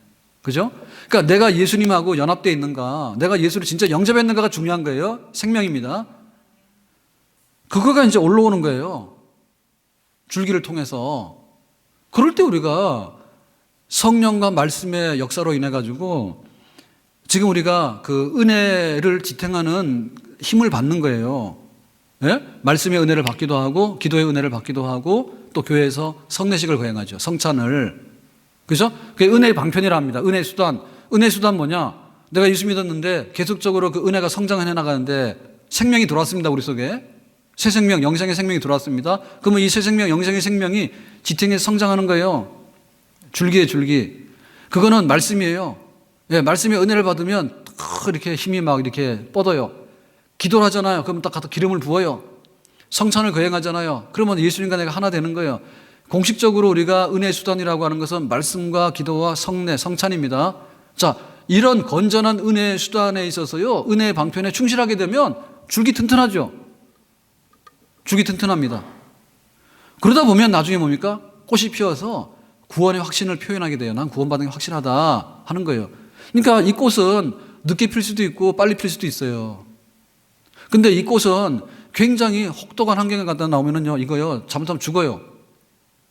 그죠? 그러니까 내가 예수님하고 연합되어 있는가, 내가 예수를 진짜 영접했는가가 중요한 거예요. 생명입니다. 그거가 이제 올라오는 거예요. 줄기를 통해서. 그럴 때 우리가 성령과 말씀의 역사로 인해 가지고 지금 우리가 그 은혜를 지탱하는 힘을 받는 거예요. 예? 말씀의 은혜를 받기도 하고 기도의 은혜를 받기도 하고 또 교회에서 성례식을 거행하죠. 성찬을. 그죠? 그게 은혜의 방편이라 합니다. 은혜의 수단. 은혜의 수단 뭐냐? 내가 예수 믿었는데 계속적으로 그 은혜가 성장해 나가는데 생명이 들어왔습니다. 우리 속에. 새 생명, 영생의 생명이 들어왔습니다. 그러면 이 새 생명, 영생의 생명이 지탱해서 성장하는 거예요. 줄기에 줄기. 그거는 말씀이에요. 예, 말씀의 은혜를 받으면 이렇게 힘이 막 이렇게 뻗어요. 기도를 하잖아요. 그러면 딱 가서 기름을 부어요. 성찬을 거행하잖아요. 그러면 예수님과 내가 하나 되는 거예요. 공식적으로 우리가 은혜의 수단이라고 하는 것은 말씀과 기도와 성례, 성찬입니다. 자, 이런 건전한 은혜의 수단에 있어서요, 은혜의 방편에 충실하게 되면 줄기 튼튼하죠. 줄기 튼튼합니다. 그러다 보면 나중에 뭡니까? 꽃이 피어서 구원의 확신을 표현하게 돼요. 난 구원받은 게 확실하다 하는 거예요. 그러니까 이 꽃은 늦게 필 수도 있고 빨리 필 수도 있어요. 근데 이 꽃은 굉장히 혹독한 환경에 갖다 나오면은요, 이거요, 잘못하면 죽어요.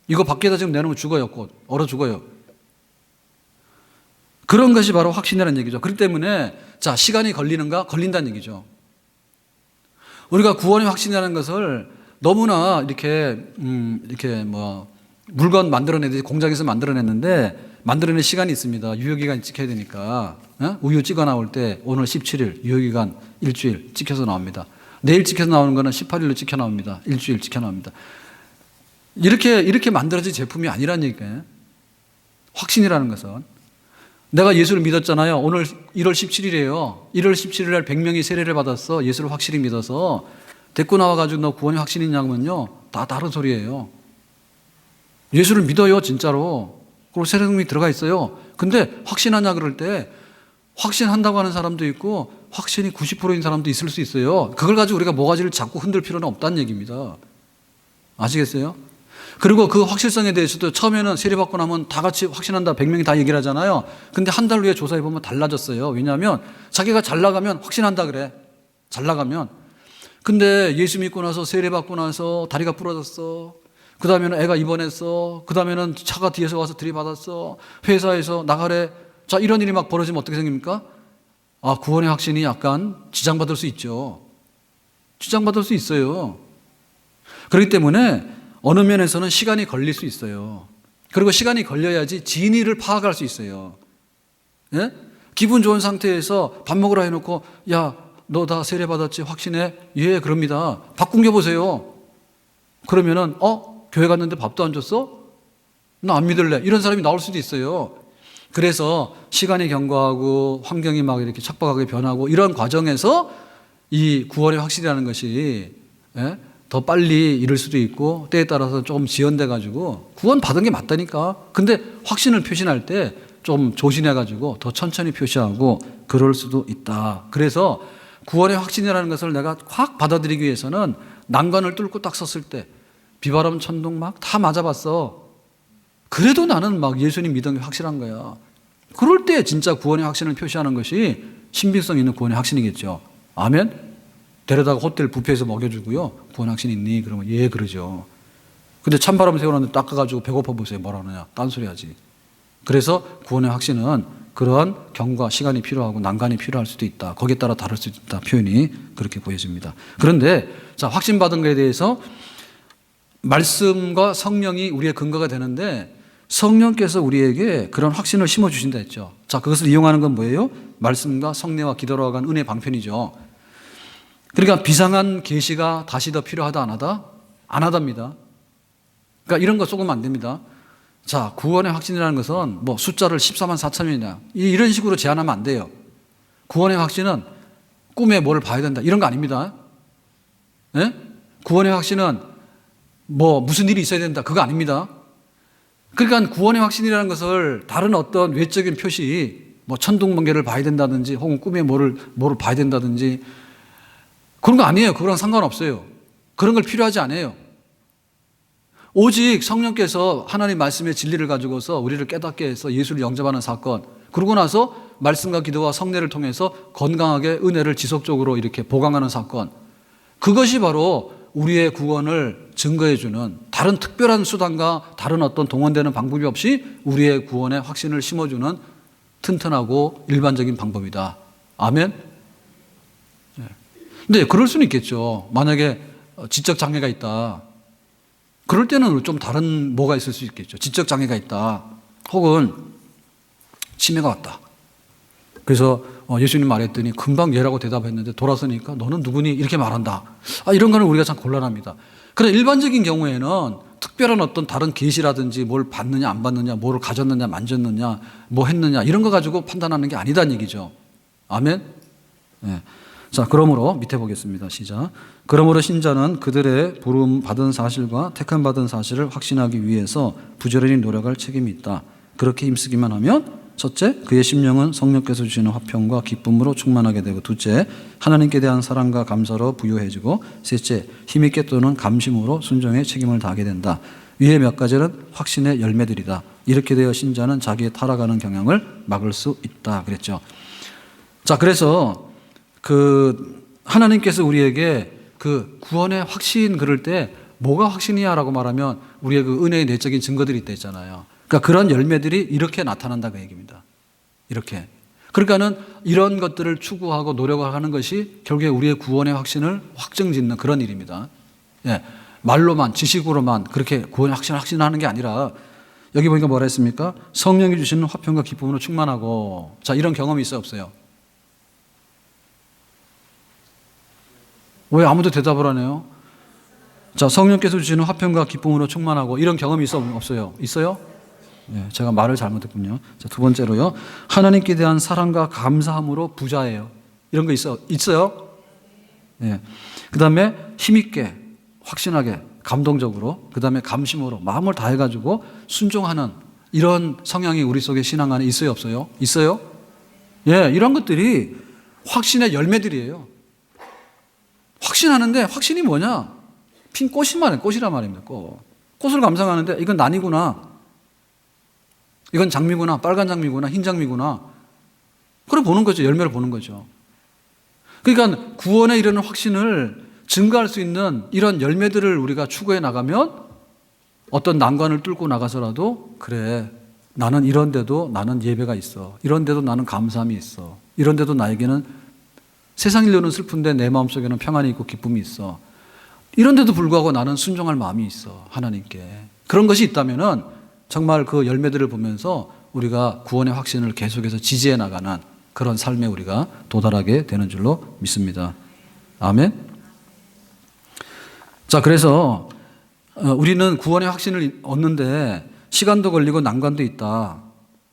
이거 밖에다 지금 내놓으면 죽어요, 꽃. 얼어 죽어요. 그런 것이 바로 확신이라는 얘기죠. 그렇기 때문에, 자, 시간이 걸리는가? 걸린다는 얘기죠. 우리가 구원의 확신이라는 것을 너무나 이렇게 물건 만들어내듯이 공장에서 만들어냈는데, 만들어낼 시간이 있습니다. 유효기간 지켜야 되니까. 우유 찍어 나올 때 오늘 17일, 유효기간 일주일 찍혀서 나옵니다. 내일 찍혀서 나오는 거는 18일로 찍혀 나옵니다. 일주일 찍혀 나옵니다. 이렇게 만들어진 제품이 아니란 얘기예요. 확신이라는 것은. 내가 예수를 믿었잖아요. 오늘 1월 17일이에요. 1월 17일 날 100명이 세례를 받았어. 예수를 확실히 믿어서. 데리고 나와가지고 너 구원이 확신이냐면요. 다 다른 소리예요. 예수를 믿어요, 진짜로. 그리고 세례능력이 들어가 있어요. 근데 확신하냐 그럴 때 확신한다고 하는 사람도 있고 확신이 90%인 사람도 있을 수 있어요. 그걸 가지고 우리가 모가지를 자꾸 흔들 필요는 없다는 얘기입니다. 아시겠어요? 그리고 그 확실성에 대해서도 처음에는 세례받고 나면 다 같이 확신한다 100명이 다 얘기를 하잖아요. 근데 한 달 후에 조사해보면 달라졌어요. 왜냐하면 자기가 잘 나가면 확신한다 그래. 잘 나가면. 근데 예수 믿고 나서 세례받고 나서 다리가 부러졌어. 그 다음에는 애가 입원했어. 그 다음에는 차가 뒤에서 와서 들이받았어. 회사에서 나가래. 자, 이런 일이 막 벌어지면 어떻게 생깁니까? 아, 구원의 확신이 약간 지장받을 수 있죠. 지장받을 수 있어요. 그렇기 때문에 어느 면에서는 시간이 걸릴 수 있어요. 그리고 시간이 걸려야지 진위를 파악할 수 있어요. 예? 기분 좋은 상태에서 밥 먹으라 해놓고 야, 너 다 세례받았지? 확신해? 예, 그럽니다. 밥 굶겨보세요. 그러면은 교회 갔는데 밥도 안 줬어? 나 안 믿을래. 이런 사람이 나올 수도 있어요. 그래서 시간이 경과하고 환경이 막 이렇게 척박하게 변하고 이런 과정에서 이 구원의 확신이라는 것이 더 빨리 이룰 수도 있고 때에 따라서 조금 지연돼 가지고 구원 받은 게 맞다니까. 근데 확신을 표시할 때 좀 조심해 가지고 더 천천히 표시하고 그럴 수도 있다. 그래서 구원의 확신이라는 것을 내가 확 받아들이기 위해서는 난관을 뚫고 딱 섰을 때 비바람 천둥 막 다 맞아봤어. 그래도 나는 막 예수님 믿은 게 확실한 거야. 그럴 때 진짜 구원의 확신을 표시하는 것이 신빙성 있는 구원의 확신이겠죠. 아멘? 데려다가 호텔 뷔페에서 먹여주고요. 구원 확신 있니? 그러면 예, 그러죠. 근데 찬바람 세워놨는데 닦아가지고 배고파 보세요. 뭐라 그러냐? 딴소리 하지. 그래서 구원의 확신은 그러한 경과, 시간이 필요하고 난관이 필요할 수도 있다. 거기에 따라 다를 수도 있다. 표현이 그렇게 보여집니다. 그런데 자, 확신받은 것에 대해서 말씀과 성령이 우리의 근거가 되는데 성령께서 우리에게 그런 확신을 심어주신다 했죠. 자, 그것을 이용하는 건 뭐예요? 말씀과 성례와 기도로 간 은혜 방편이죠. 그러니까 비상한 계시가 다시 더 필요하다 안 하다? 안 하답니다. 그러니까 이런 거 쏘면 안 됩니다. 자, 구원의 확신이라는 것은 뭐 숫자를 14만 4천이냐 이런 식으로 제한하면 안 돼요. 구원의 확신은 꿈에 뭘 봐야 된다 이런 거 아닙니다. 네? 구원의 확신은 뭐 무슨 일이 있어야 된다 그거 아닙니다. 그러니까 구원의 확신이라는 것을 다른 어떤 외적인 표시 뭐 천둥번개를 봐야 된다든지 혹은 꿈에 뭐를 봐야 된다든지 그런 거 아니에요. 그거랑 상관없어요. 그런 걸 필요하지 않아요. 오직 성령께서 하나님 말씀의 진리를 가지고서 우리를 깨닫게 해서 예수를 영접하는 사건, 그러고 나서 말씀과 기도와 성례를 통해서 건강하게 은혜를 지속적으로 이렇게 보강하는 사건, 그것이 바로 우리의 구원을 증거해 주는 다른 특별한 수단과 다른 어떤 동원되는 방법이 없이 우리의 구원의 확신을 심어주는 튼튼하고 일반적인 방법이다. 아멘? 근데 그럴 수는 있겠죠. 만약에 지적 장애가 있다. 그럴 때는 좀 다른 뭐가 있을 수 있겠죠. 지적 장애가 있다. 혹은 치매가 왔다. 그래서 예수님 말했더니 금방 얘라고 대답했는데 돌아서니까 너는 누구니? 이렇게 말한다. 이런 거는 우리가 참 곤란합니다. 그런데 일반적인 경우에는 특별한 어떤 다른 계시라든지 뭘 받느냐 안 받느냐, 뭐를 가졌느냐 만졌느냐, 뭐 했느냐 이런 거 가지고 판단하는 게 아니다는 얘기죠. 아멘? 네. 자, 그러므로 밑에 보겠습니다. 시작. 그러므로 신자는 그들의 부름 받은 사실과 택함 받은 사실을 확신하기 위해서 부지런히 노력할 책임이 있다. 그렇게 힘쓰기만 하면 첫째, 그의 심령은 성령께서 주시는 화평과 기쁨으로 충만하게 되고, 둘째, 하나님께 대한 사랑과 감사로 부유해지고, 셋째, 힘있게 또는 감심으로 순종의 책임을 다하게 된다. 위의 몇 가지는 확신의 열매들이다. 이렇게 되어 신자는 자기의 타락하는 경향을 막을 수 있다. 그랬죠. 자, 그래서 하나님께서 우리에게 그 구원의 확신 그럴 때 뭐가 확신이야라고 말하면 우리의 그 은혜의 내적인 증거들이 있다 했잖아요. 그러니까 그런 열매들이 이렇게 나타난다 그 얘기입니다. 이렇게. 그러니까는 이런 것들을 추구하고 노력을 하는 것이 결국에 우리의 구원의 확신을 확정짓는 그런 일입니다. 예. 말로만, 지식으로만 그렇게 구원의 확신을 확신하는 게 아니라 여기 보니까 뭐라 했습니까? 성령이 주시는 화평과 기쁨으로 충만하고. 자, 이런 경험이 있어요, 없어요? 왜 아무도 대답을 안 해요? 자, 성령께서 주시는 화평과 기쁨으로 충만하고 이런 경험이 있어 없어요? 있어요? 네, 제가 말을 잘못했군요. 자, 두 번째로요. 하나님께 대한 사랑과 감사함으로 부자예요. 이런 거 있어요? 네. 그다음에 힘있게, 확신하게, 감동적으로, 그다음에 감심으로 마음을 다해 가지고 순종하는 이런 성향이 우리 속에 신앙 안에 있어요, 없어요? 있어요? 예, 이런 것들이 확신의 열매들이에요. 확신하는데 확신이 뭐냐? 핀 꽃이만 해, 꽃이란 말입니다. 꽃을 감상하는데 이건 난이구나. 이건 장미구나, 빨간 장미구나, 흰 장미구나. 그래 보는 거죠. 열매를 보는 거죠. 그러니까 구원에 이르는 확신을 증가할 수 있는 이런 열매들을 우리가 추구해 나가면 어떤 난관을 뚫고 나가서라도 그래, 나는 이런데도 나는 예배가 있어. 이런데도 나는 감사함이 있어. 이런데도 나에게는 세상 일로는 슬픈데 내 마음속에는 평안이 있고 기쁨이 있어. 이런데도 불구하고 나는 순종할 마음이 있어. 하나님께. 그런 것이 있다면은 정말 그 열매들을 보면서 우리가 구원의 확신을 계속해서 지지해 나가는 그런 삶에 우리가 도달하게 되는 줄로 믿습니다. 아멘. 자, 그래서 우리는 구원의 확신을 얻는데 시간도 걸리고 난관도 있다.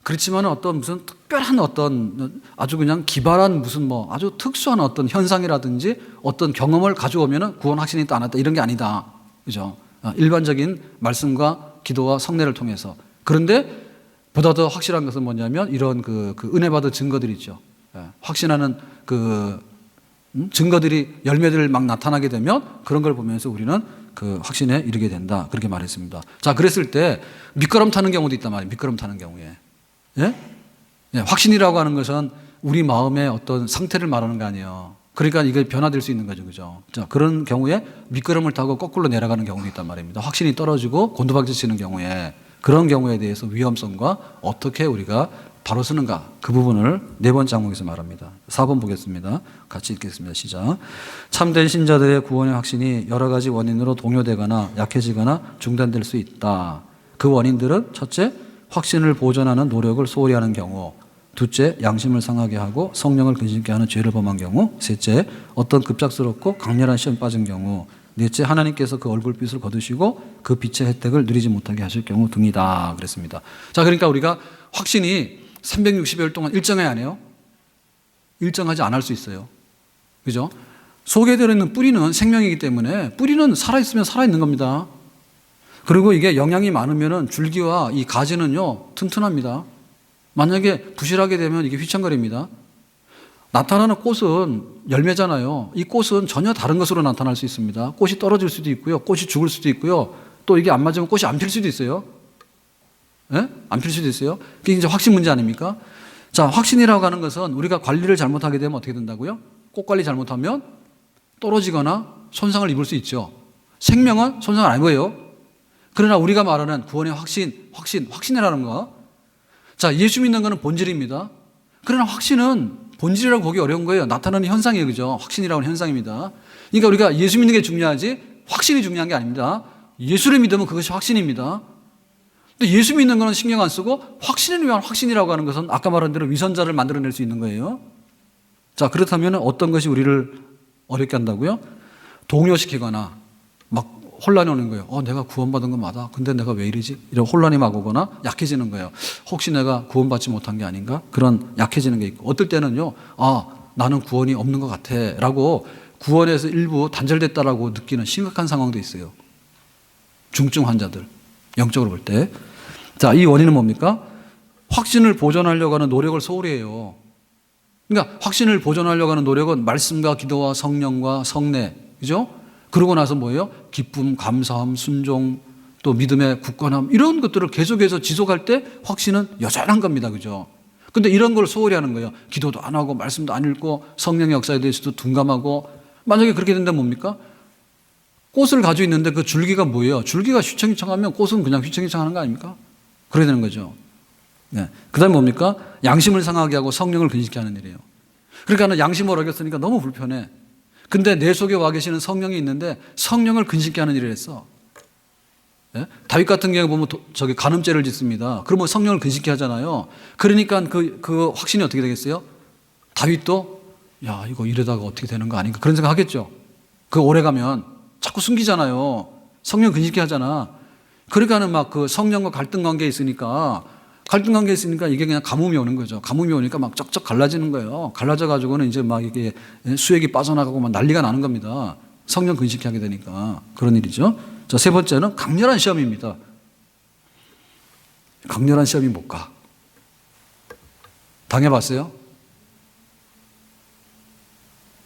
그렇지만 어떤 무슨 특별한 어떤 아주 그냥 기발한 무슨 뭐 아주 특수한 어떤 현상이라든지 어떤 경험을 가져오면 구원 확신이 있다 안 했다 이런 게 아니다. 그죠? 일반적인 말씀과 기도와 성례를 통해서. 그런데 보다 더 확실한 것은 뭐냐면 이런 그 은혜 받은 증거들이 있죠. 확신하는 증거들이 열매들 막 나타나게 되면 그런 걸 보면서 우리는 그 확신에 이르게 된다. 그렇게 말했습니다. 자, 그랬을 때 미끄럼 타는 경우도 있단 말이에요. 미끄럼 타는 경우에. 예? 예, 확신이라고 하는 것은 우리 마음의 어떤 상태를 말하는 거 아니에요. 그러니까 이게 변화될 수 있는 거죠. 그죠? 자, 그런 경우에 미끄럼을 타고 거꾸로 내려가는 경우도 있단 말입니다. 확신이 떨어지고 곤두박질 치는 경우에 그런 경우에 대해서 위험성과 어떻게 우리가 바로 서는가 그 부분을 네 번째 항목에서 말합니다. 4번 보겠습니다. 같이 읽겠습니다. 시작. 참된 신자들의 구원의 확신이 여러 가지 원인으로 동요되거나 약해지거나 중단될 수 있다. 그 원인들은 첫째, 확신을 보존하는 노력을 소홀히 하는 경우, 둘째, 양심을 상하게 하고 성령을 근심케 하는 죄를 범한 경우, 셋째, 어떤 급작스럽고 강렬한 시험에 빠진 경우, 넷째, 하나님께서 그 얼굴빛을 거두시고 그 빛의 혜택을 누리지 못하게 하실 경우 등이다 그랬습니다. 자, 그러니까 우리가 확신이 360일 동안 일정해야 하네요. 일정하지 않을 수 있어요. 그죠? 속에 들어있는 뿌리는 생명이기 때문에 뿌리는 살아있으면 살아있는 겁니다. 그리고 이게 영양이 많으면 줄기와 이 가지는요 튼튼합니다. 만약에 부실하게 되면 이게 휘청거립니다. 나타나는 꽃은 열매잖아요. 이 꽃은 전혀 다른 것으로 나타날 수 있습니다. 꽃이 떨어질 수도 있고요. 꽃이 죽을 수도 있고요. 또 이게 안 맞으면 꽃이 안 필 수도 있어요. 예? 안 필 수도 있어요. 그게 이제 확신 문제 아닙니까? 자, 확신이라고 하는 것은 우리가 관리를 잘못하게 되면 어떻게 된다고요? 꽃 관리 잘못하면 떨어지거나 손상을 입을 수 있죠. 생명은 손상을 안 입어요. 그러나 우리가 말하는 구원의 확신이라는 거. 자, 예수 믿는 것은 본질입니다. 그러나 확신은 본질이라고 보기 어려운 거예요. 나타나는 현상이에요. 그죠? 확신이라고 하는 현상입니다. 그러니까 우리가 예수 믿는 게 중요하지 확신이 중요한 게 아닙니다. 예수를 믿으면 그것이 확신입니다. 근데 예수 믿는 거는 신경 안 쓰고 확신을 위한 확신이라고 하는 것은 아까 말한 대로 위선자를 만들어낼 수 있는 거예요. 자, 그렇다면 어떤 것이 우리를 어렵게 한다고요? 동요시키거나 막 혼란이 오는 거예요. 내가 구원받은 건 맞아. 근데 내가 왜 이러지? 이런 혼란이 막 오거나 약해지는 거예요. 혹시 내가 구원받지 못한 게 아닌가? 그런 약해지는 게 있고 어떨 때는요. 나는 구원이 없는 것 같아 라고 구원에서 일부 단절됐다라고 느끼는 심각한 상황도 있어요. 중증 환자들 영적으로 볼 때. 자, 이 원인은 뭡니까? 확신을 보존하려고 하는 노력을 소홀히 해요. 그러니까 확신을 보존하려고 하는 노력은 말씀과 기도와 성령과 성례, 그죠? 그러고 나서 뭐예요? 기쁨, 감사함, 순종, 또 믿음의 굳건함 이런 것들을 계속해서 지속할 때 확신은 여전한 겁니다. 그죠? 근데 이런 걸 소홀히 하는 거예요. 기도도 안 하고 말씀도 안 읽고 성령의 역사에 대해서도 둔감하고 만약에 그렇게 된다면 뭡니까? 꽃을 가지고 있는데 그 줄기가 뭐예요? 줄기가 휘청휘청하면 꽃은 그냥 휘청휘청하는 거 아닙니까? 그래야 되는 거죠. 네. 그 다음에 뭡니까? 양심을 상하게 하고 성령을 근심케 하는 일이에요. 그러니까 양심을 어겼으니까 너무 불편해. 근데 내 속에 와 계시는 성령이 있는데 성령을 근심케 하는 일을 했어. 네? 다윗 같은 경우 보면 저기 간음죄를 짓습니다. 그러면 성령을 근심케 하잖아요. 그러니까 그 확신이 어떻게 되겠어요? 다윗도 야, 이거 이러다가 어떻게 되는 거 아닌가 그런 생각 하겠죠. 그 오래 가면 자꾸 숨기잖아요. 성령 근심케 하잖아. 그러니까는 막 그 성령과 갈등 관계에 있으니까 이게 그냥 가뭄이 오는 거죠. 가뭄이 오니까 막 쩍쩍 갈라지는 거예요. 갈라져 가지고는 이제 막 이게 수액이 빠져나가고 막 난리가 나는 겁니다. 성령 근심케 하게 되니까 그런 일이죠. 자, 세 번째는 강렬한 시험입니다. 강렬한 시험이 뭘까? 당해봤어요?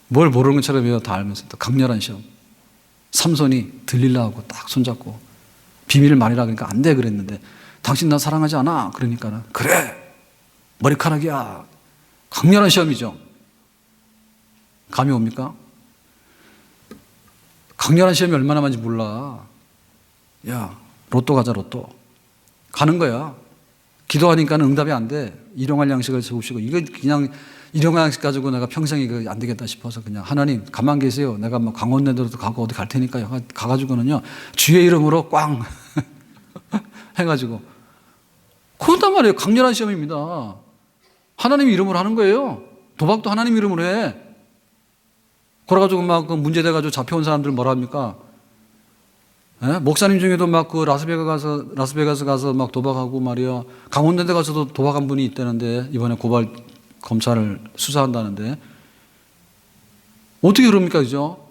뭘 모르는 것처럼 다 알면서 또 강렬한 시험. 삼손이 들릴라하고 딱 손잡고 비밀을 말이라 그러니까 안 돼 그랬는데 당신 나 사랑하지 않아? 그러니까는 그래 머리카락이야. 강렬한 시험이죠. 감이 옵니까? 강렬한 시험이 얼마나 많은지 몰라. 야, 로또 가자, 로또. 가는 거야. 기도하니까는 응답이 안 돼. 일용할 양식을 주옵시고. 이거 그냥 일용할 양식 가지고 내가 평생 이거 안 되겠다 싶어서 그냥 하나님 가만 계세요. 내가 뭐 강원랜드로도 가고 어디 갈 테니까요. 가가지고는요. 주의 이름으로 꽝 해가지고. 그렇단 말이에요. 강렬한 시험입니다. 하나님 이름으로 하는 거예요. 도박도 하나님 이름으로 해. 그래가지고 막 문제돼가지고 잡혀온 사람들 뭐라 합니까? 예? 목사님 중에도 막 그 라스베가스 가서 막 도박하고 말이야. 강원랜드 가서도 도박한 분이 있다는데 이번에 고발 검찰을 수사한다는데 어떻게 그럽니까, 그죠?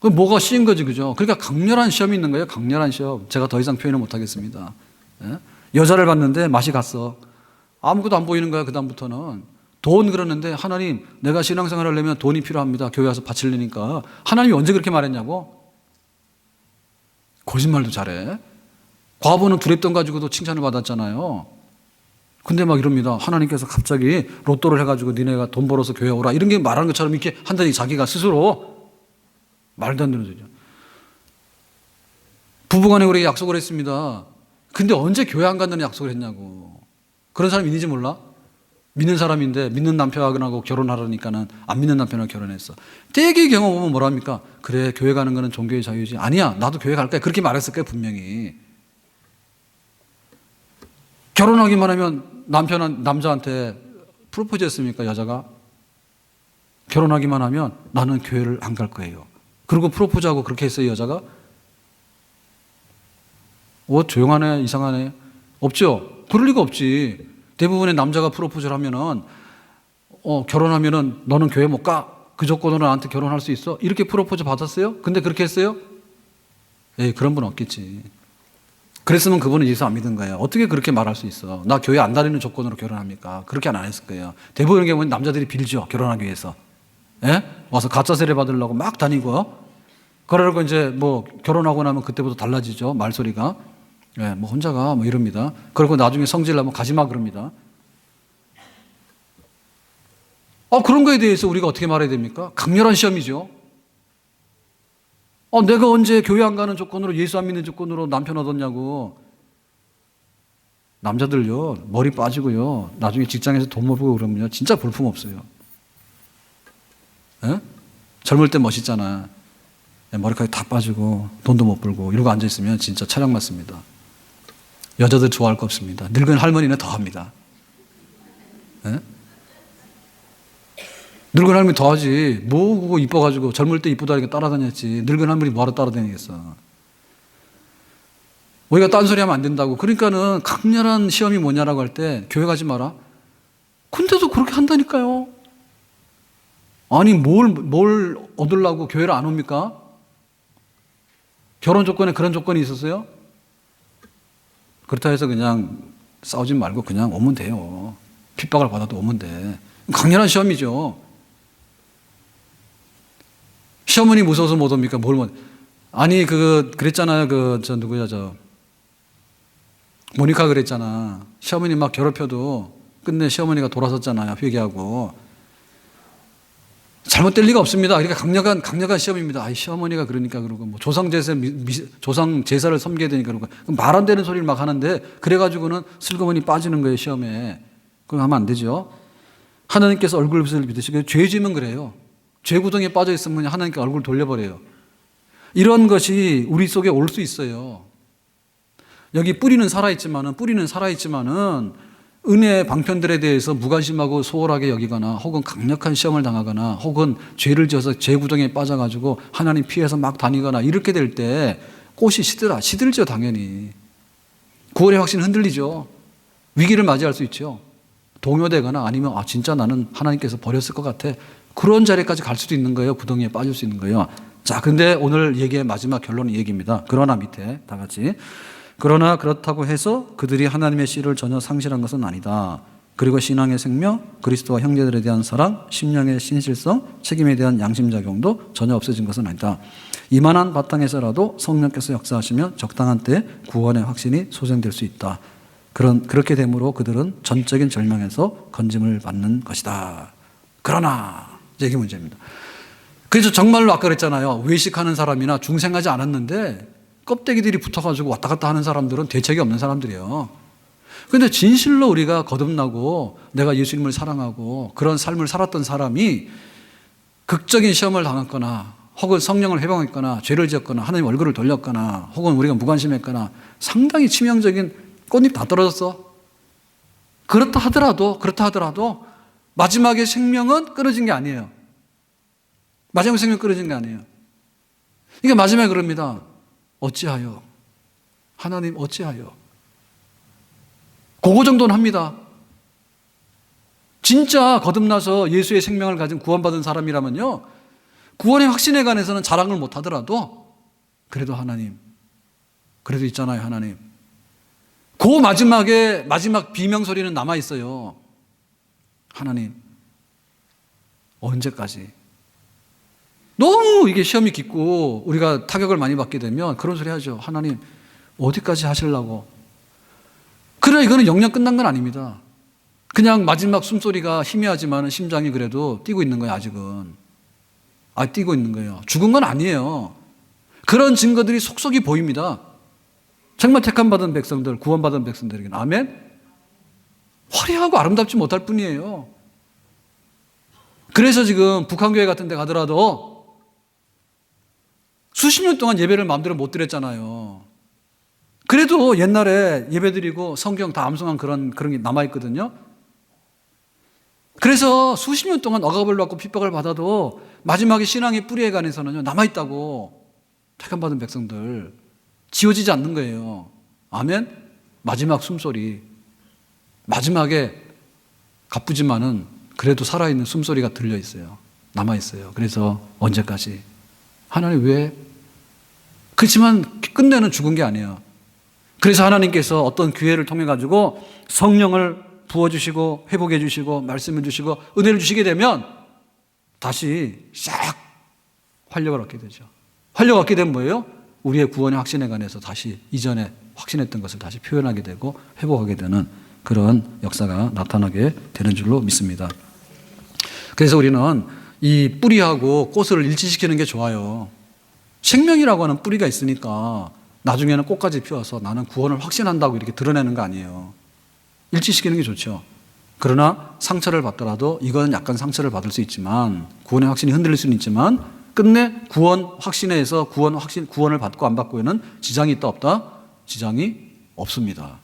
그 뭐가 씌인 거지, 그죠? 그러니까 강렬한 시험이 있는 거예요. 강렬한 시험. 제가 더 이상 표현을 못 하겠습니다. 예? 여자를 봤는데 맛이 갔어. 아무것도 안 보이는 거야. 그 다음부터는 돈 그러는데 하나님, 내가 신앙생활을 하려면 돈이 필요합니다. 교회 와서 바치려니까. 하나님이 언제 그렇게 말했냐고? 거짓말도 잘해. 과부는 두랩돈 가지고도 칭찬을 받았잖아요. 근데 막 이럽니다. 하나님께서 갑자기 로또를 해가지고 니네가 돈 벌어서 교회 오라. 이런 게 말하는 것처럼 이렇게 한다니 자기가 스스로 말도 안 되는 소리죠. 부부간에 우리 약속을 했습니다. 근데 언제 교회 안 간다는 약속을 했냐고. 그런 사람 있는지 몰라? 믿는 사람인데 믿는 남편하고 결혼하라니까는 안 믿는 남편하고 결혼했어. 대개 경험 보면 뭐랍니까? 그래, 교회 가는 거는 종교의 자유지. 아니야, 나도 교회 갈 거야. 그렇게 말했을 거야, 분명히. 결혼하기만 하면 남자한테 프로포즈 했습니까, 여자가? 결혼하기만 하면 나는 교회를 안 갈 거예요. 그리고 프로포즈하고 그렇게 했어요, 여자가? 조용하네, 이상하네. 없죠? 그럴 리가 없지. 대부분의 남자가 프로포즈를 하면은, 결혼하면은 너는 교회 못 가? 그 조건으로 나한테 결혼할 수 있어? 이렇게 프로포즈 받았어요? 근데 그렇게 했어요? 그런 분 없겠지. 그랬으면 그분은 예수 안 믿은 거예요. 어떻게 그렇게 말할 수 있어? 나 교회 안 다니는 조건으로 결혼합니까? 그렇게 안 했을 거예요. 대부분의 경우는 남자들이 빌죠, 결혼하기 위해서. 와서 가짜 세례 받으려고 막 다니고. 그러고 이제 뭐 결혼하고 나면 그때부터 달라지죠, 말소리가. 뭐 혼자가 뭐 이럽니다. 그리고 나중에 성질나면 가지마 그럽니다. 그런 거에 대해서 우리가 어떻게 말해야 됩니까? 강렬한 시험이죠. 내가 언제 교회 안 가는 조건으로, 예수 안 믿는 조건으로 남편 얻었냐고. 남자들요, 머리 빠지고요, 나중에 직장에서 돈 못 벌고 그러면요, 진짜 볼품 없어요. 젊을 때 멋있잖아. 머리카락 다 빠지고 돈도 못 벌고 이러고 앉아있으면 진짜 차량 맞습니다. 여자들 좋아할 거 없습니다. 늙은 할머니는 더 합니다. 늙은 할머니 더 하지. 뭐 그거 이뻐가지고 젊을 때 이쁘다니까 따라다녔지. 늙은 할머니 뭐하러 따라다니겠어. 우리가 딴소리 하면 안 된다고. 그러니까는 강렬한 시험이 뭐냐라고 할 때 교회 가지 마라. 근데도 그렇게 한다니까요. 아니 뭘 얻으려고 교회를 안 옵니까? 결혼 조건에 그런 조건이 있었어요? 그렇다 해서 그냥 싸우지 말고 그냥 오면 돼요. 핍박을 받아도 오면 돼. 강렬한 시험이죠. 시어머니 무서워서 못 옵니까? 아니 그랬잖아요. 모니카 그랬잖아. 시어머니 막 괴롭혀도 끝내 시어머니가 돌아섰잖아요. 회개하고. 잘못될 리가 없습니다. 그러니까 강력한 시험입니다. 시어머니가 그러니까 그러고, 뭐 조상 제사를 섬겨야 되니까 그러고, 말 안 되는 소리를 막 하는데, 그래가지고는 슬그머니 빠지는 거예요, 시험에. 그럼 하면 안 되죠. 하나님께서 얼굴빛을 믿으시고, 죄 지으면 그래요. 죄 구덩이에 빠져 있으면 하나님께 얼굴 돌려버려요. 이런 것이 우리 속에 올 수 있어요. 여기 뿌리는 살아있지만은, 은혜의 방편들에 대해서 무관심하고 소홀하게 여기거나 혹은 강력한 시험을 당하거나 혹은 죄를 지어서 죄 구덩이에 빠져가지고 하나님 피해서 막 다니거나 이렇게 될 때 꽃이 시들죠, 당연히. 구원의 확신이 흔들리죠. 위기를 맞이할 수 있죠. 동요되거나 아니면 진짜 나는 하나님께서 버렸을 것 같아. 그런 자리까지 갈 수도 있는 거예요. 구덩이에 빠질 수 있는 거예요. 자, 근데 오늘 얘기의 마지막 결론은 이 얘기입니다. 그러나 밑에 다 같이. 그러나 그렇다고 해서 그들이 하나님의 씨를 전혀 상실한 것은 아니다. 그리고 신앙의 생명, 그리스도와 형제들에 대한 사랑, 심령의 신실성, 책임에 대한 양심작용도 전혀 없어진 것은 아니다. 이만한 바탕에서라도 성령께서 역사하시면 적당한 때에 구원의 확신이 소생될 수 있다. 그렇게 되므로 그들은 전적인 절망에서 건짐을 받는 것이다. 그러나 이게 문제입니다. 그래서 정말로 아까 그랬잖아요. 외식하는 사람이나 중생하지 않았는데 껍데기들이 붙어가지고 왔다 갔다 하는 사람들은 대책이 없는 사람들이에요. 그런데 진실로 우리가 거듭나고 내가 예수님을 사랑하고 그런 삶을 살았던 사람이 극적인 시험을 당했거나 혹은 성령을 해방했거나 죄를 지었거나 하나님 얼굴을 돌렸거나 혹은 우리가 무관심했거나 상당히 치명적인 꽃잎 다 떨어졌어. 그렇다 하더라도 마지막에 생명은 끊어진 게 아니에요. 마지막 생명 끊어진 게 아니에요. 그러니까 마지막에 그럽니다. 어찌하여? 하나님 어찌하여? 그거 정도는 합니다. 진짜 거듭나서 예수의 생명을 가진 구원받은 사람이라면요, 구원의 확신에 관해서는 자랑을 못 하더라도 그래도 하나님, 그래도 있잖아요, 하나님. 그 마지막 비명소리는 남아있어요. 하나님, 언제까지? 너무 이게 시험이 깊고 우리가 타격을 많이 받게 되면 그런 소리 하죠. 하나님, 어디까지 하시려고? 그래, 이거는 영영 끝난 건 아닙니다. 그냥 마지막 숨소리가 희미하지만 심장이 그래도 뛰고 있는 거예요, 아직은. 뛰고 있는 거예요. 죽은 건 아니에요. 그런 증거들이 속속이 보입니다. 정말 택함받은 백성들, 구원받은 백성들에게는. 아멘? 화려하고 아름답지 못할 뿐이에요. 그래서 지금 북한교회 같은 데 가더라도 수십 년 동안 예배를 마음대로 못 드렸잖아요. 그래도 옛날에 예배 드리고 성경 다 암송한 그런 게 남아있거든요. 그래서 수십 년 동안 억압을 받고 핍박을 받아도 마지막에 신앙의 뿌리에 관해서는요, 남아있다고. 택함받은 백성들. 지워지지 않는 거예요. 아멘? 마지막 숨소리. 마지막에 가쁘지만은 그래도 살아있는 숨소리가 들려있어요. 남아있어요. 그래서 언제까지? 하나님 왜? 그렇지만 끝내는 죽은 게 아니에요. 그래서 하나님께서 어떤 기회를 통해 가지고 성령을 부어주시고 회복해 주시고 말씀해 주시고 은혜를 주시게 되면 다시 싹 활력을 얻게 되죠. 활력 얻게 되면 뭐예요? 우리의 구원의 확신에 관해서 다시 이전에 확신했던 것을 다시 표현하게 되고 회복하게 되는 그런 역사가 나타나게 되는 줄로 믿습니다. 그래서 우리는 이 뿌리하고 꽃을 일치시키는 게 좋아요. 생명이라고 하는 뿌리가 있으니까 나중에는 꽃까지 피워서 나는 구원을 확신한다고 이렇게 드러내는 거 아니에요. 일치시키는 게 좋죠. 그러나 상처를 받더라도 이건 약간 상처를 받을 수 있지만 구원의 확신이 흔들릴 수는 있지만 끝내 구원 확신에서 구원을 받고 안 받고에는 지장이 있다 없다? 지장이 없습니다.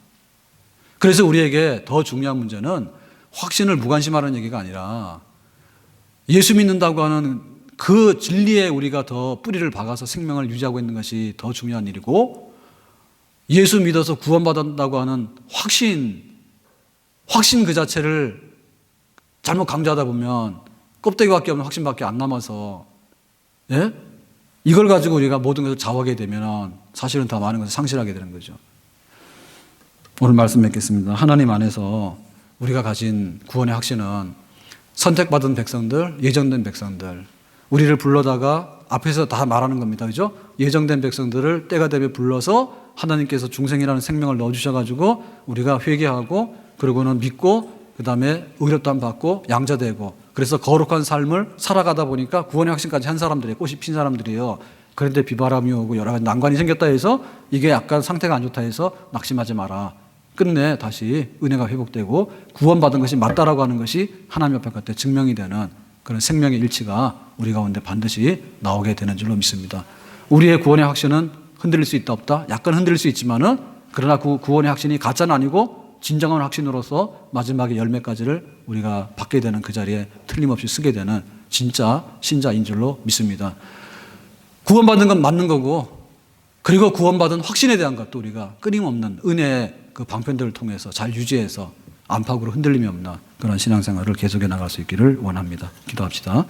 그래서 우리에게 더 중요한 문제는 확신을 무관심하라는 얘기가 아니라 예수 믿는다고 하는 그 진리에 우리가 더 뿌리를 박아서 생명을 유지하고 있는 것이 더 중요한 일이고, 예수 믿어서 구원받았다고 하는 확신 그 자체를 잘못 강조하다 보면 껍데기밖에 없는 확신밖에 안 남아서, 예? 이걸 가지고 우리가 모든 것을 좌우하게 되면 사실은 더 많은 것을 상실하게 되는 거죠. 오늘 말씀 맺겠습니다. 하나님 안에서 우리가 가진 구원의 확신은 선택받은 백성들, 예정된 백성들, 우리를 불러다가 앞에서 다 말하는 겁니다. 그죠? 예정된 백성들을 때가 되면 불러서 하나님께서 중생이라는 생명을 넣어주셔가지고 우리가 회개하고 그러고는 믿고 그 다음에 의롭다함 받고 양자되고 그래서 거룩한 삶을 살아가다 보니까 구원의 확신까지 한 사람들이에요. 꽃이 핀 사람들이에요. 그런데 비바람이 오고 여러 가지 난관이 생겼다 해서 이게 약간 상태가 안 좋다 해서 낙심하지 마라. 끝내 다시 은혜가 회복되고 구원받은 것이 맞다라고 하는 것이 하나님 앞에 갈 때 증명이 되는 그런 생명의 일치가 우리 가운데 반드시 나오게 되는 줄로 믿습니다. 우리의 구원의 확신은 흔들릴 수 있다 없다? 약간 흔들릴 수 있지만은 그러나 그 구원의 확신이 가짜는 아니고 진정한 확신으로서 마지막에 열매까지를 우리가 받게 되는 그 자리에 틀림없이 쓰게 되는 진짜 신자인 줄로 믿습니다. 구원받는 건 맞는 거고 그리고 구원받은 확신에 대한 것도 우리가 끊임없는 은혜의 그 방편들을 통해서 잘 유지해서 안팎으로 흔들림이 없는 그런 신앙생활을 계속해 나갈 수 있기를 원합니다. 기도합시다.